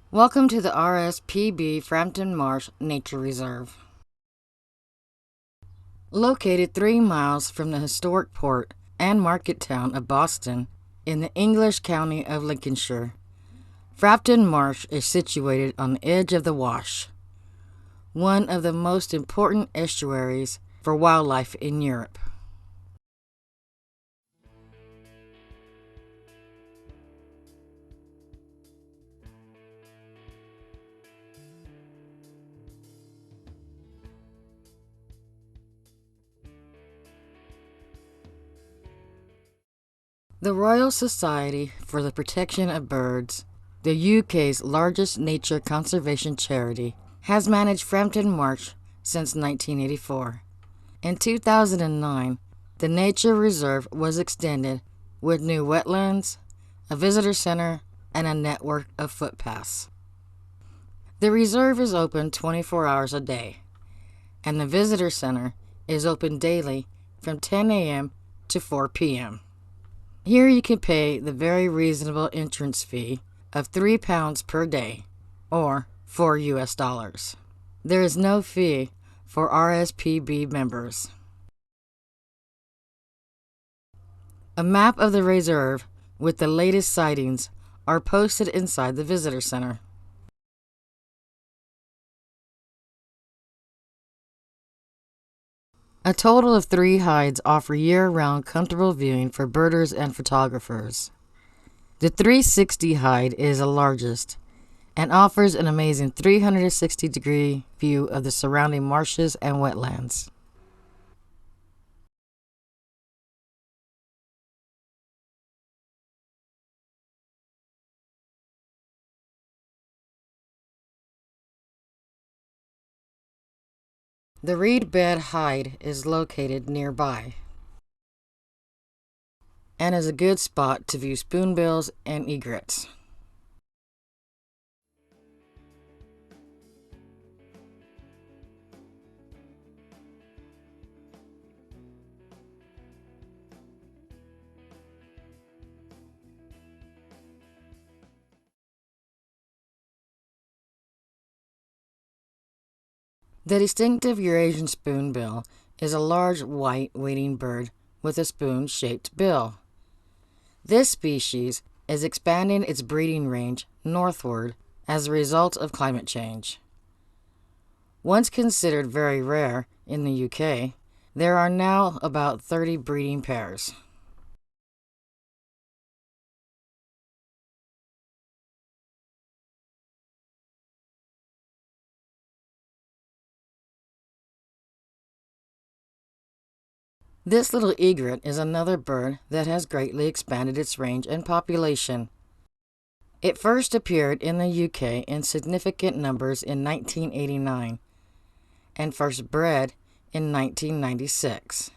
Welcome to the RSPB Frampton Marsh Nature Reserve. Located 3 miles from the historic port and market town of Boston in the English county of Lincolnshire, Frampton Marsh is situated on the edge of the Wash, one of the most important estuaries for wildlife in Europe. The Royal Society for the Protection of Birds, the UK's largest nature conservation charity, has managed Frampton Marsh since 1984. In 2009, the nature reserve was extended with new wetlands, a visitor center, and a network of footpaths. The reserve is open 24 hours a day, and the visitor center is open daily from 10 a.m. to 4 p.m. Here you can pay the very reasonable entrance fee of £3 per day, or $4. There is no fee for RSPB members. A map of the reserve with the latest sightings are posted inside the visitor center. A total of 3 hides offer year-round comfortable viewing for birders and photographers. The 360 hide is the largest and offers an amazing 360-degree view of the surrounding marshes and wetlands. The reed bed hide is located nearby and is a good spot to view spoonbills and egrets. The distinctive Eurasian spoonbill is a large white wading bird with a spoon-shaped bill. This species is expanding its breeding range northward as a result of climate change. Once considered very rare in the UK, there are now about 30 breeding pairs. This little egret is another bird that has greatly expanded its range and population. It first appeared in the UK in significant numbers in 1989 and first bred in 1996.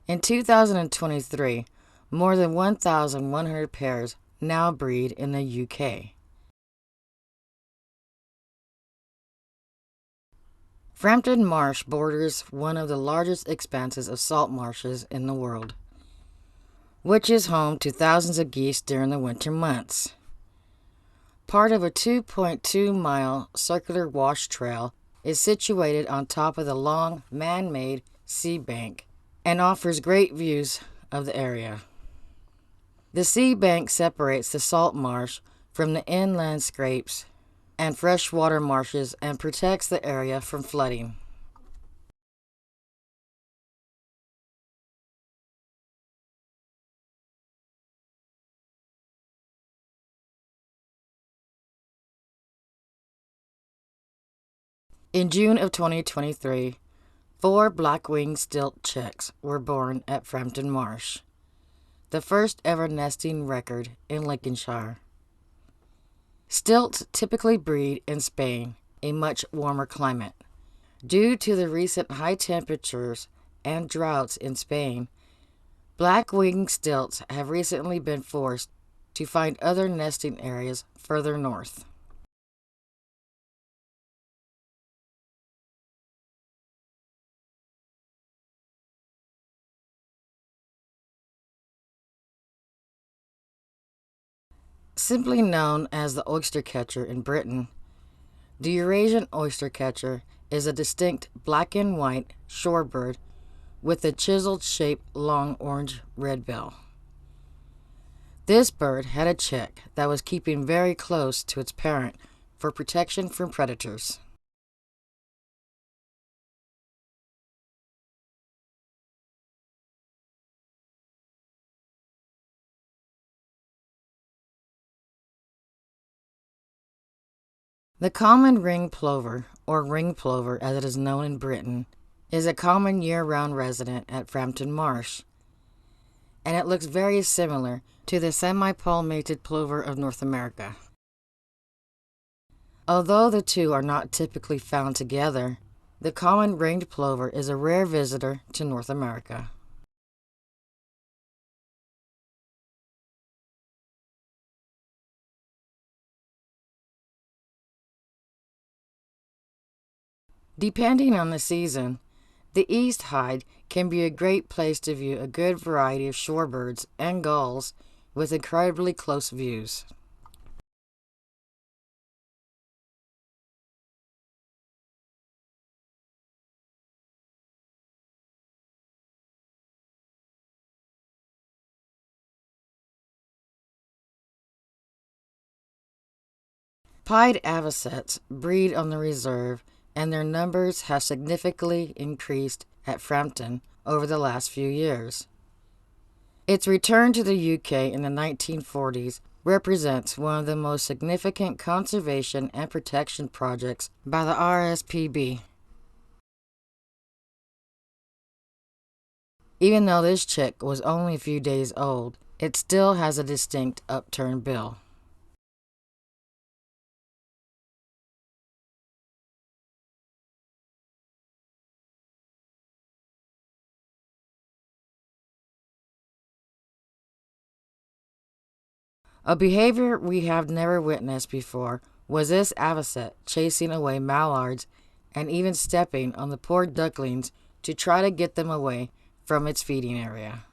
In 2023, more than 1,100 pairs now breed in the UK. Frampton Marsh borders one of the largest expanses of salt marshes in the world, which is home to thousands of geese during the winter months. Part of a 2.2-mile circular wash trail is situated on top of the long, man-made sea bank and offers great views of the area. The sea bank separates the salt marsh from the inland scrapes and freshwater marshes and protects the area from flooding. In June of 2023, 4 black-winged stilt chicks were born at Frampton Marsh, the first ever nesting record in Lincolnshire. Stilts typically breed in Spain, a much warmer climate. Due to the recent high temperatures and droughts in Spain, black-winged stilts have recently been forced to find other nesting areas further north. Simply known as the oyster catcher in Britain, the Eurasian oyster catcher is a distinct black and white shorebird with a chiseled-shaped long orange-red bill. This bird had a chick that was keeping very close to its parent for protection from predators. The common ring plover, or ring plover as it is known in Britain, is a common year-round resident at Frampton Marsh, and it looks very similar to the semi-palmated plover of North America. Although the two are not typically found together, the common ringed plover is a rare visitor to North America. Depending on the season, the east hide can be a great place to view a good variety of shorebirds and gulls with incredibly close views. Pied avocets breed on the reserve, and their numbers have significantly increased at Frampton over the last few years. Its return to the UK in the 1940s represents one of the most significant conservation and protection projects by the RSPB. Even though this chick was only a few days old, it still has a distinct upturned bill. A behavior we have never witnessed before was this avocet chasing away mallards and even stepping on the poor ducklings to try to get them away from its feeding area.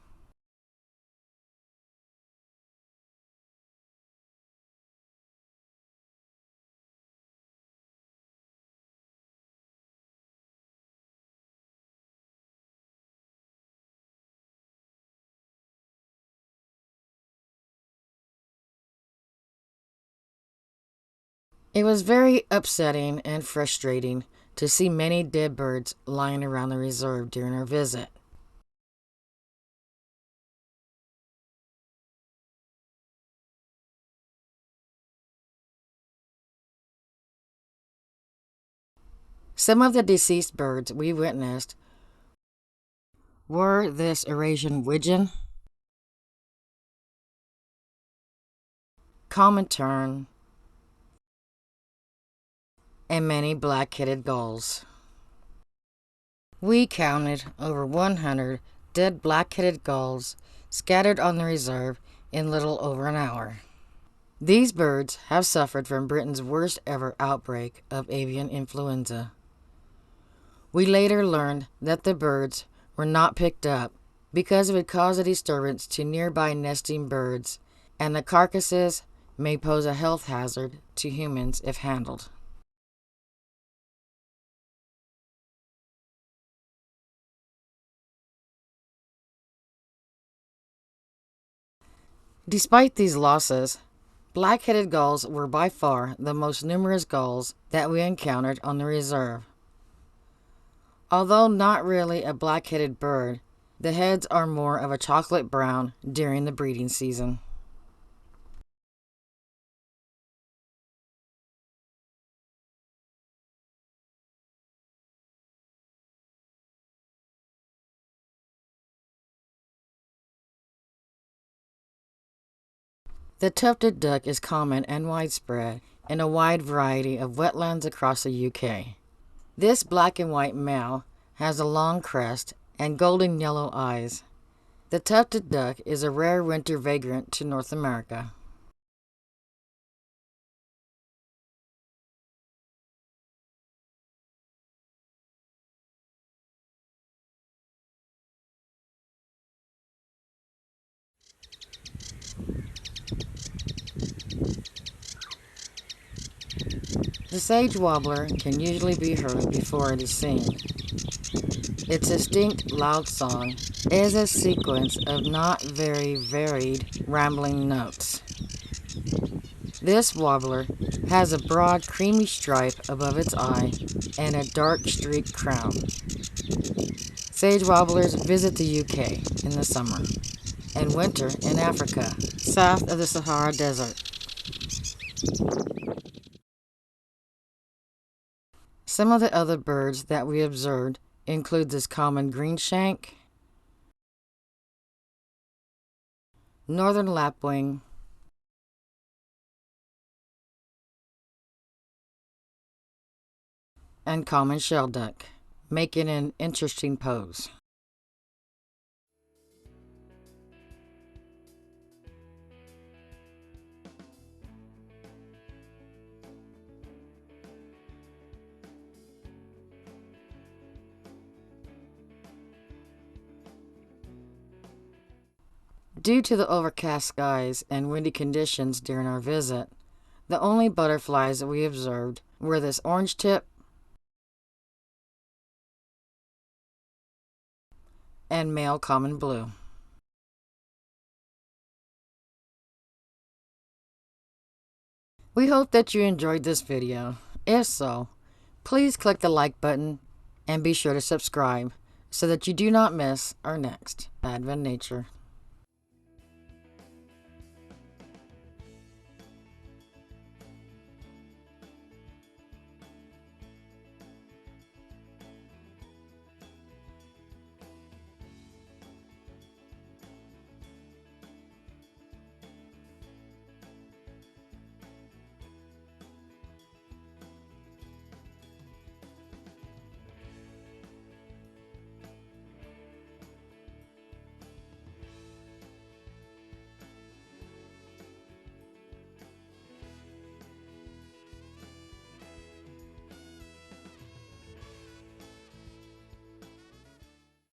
It was very upsetting and frustrating to see many dead birds lying around the reserve during our visit. Some of the deceased birds we witnessed were this Eurasian widgeon, common tern, and many black-headed gulls. We counted over 100 dead black-headed gulls scattered on the reserve in little over an hour. These birds have suffered from Britain's worst ever outbreak of avian influenza. We later learned that the birds were not picked up because it would cause a disturbance to nearby nesting birds, and the carcasses may pose a health hazard to humans if handled. Despite these losses, black-headed gulls were by far the most numerous gulls that we encountered on the reserve. Although not really a black-headed bird, the heads are more of a chocolate brown during the breeding season. The tufted duck is common and widespread in a wide variety of wetlands across the UK. This black and white male has a long crest and golden yellow eyes. The tufted duck is a rare winter vagrant to North America. The sage warbler can usually be heard before it is seen. Its distinct loud song is a sequence of not very varied rambling notes. This warbler has a broad creamy stripe above its eye and a dark streaked crown. Sage warblers visit the UK in the summer and winter in Africa, south of the Sahara Desert. Some of the other birds that we observed include this common greenshank, northern lapwing, and common shelduck, making an interesting pose. Due to the overcast skies and windy conditions during our visit, the only butterflies that we observed were this orange tip and male common blue. We hope that you enjoyed this video. If so, please click the like button and be sure to subscribe so that you do not miss our next Adven Nature.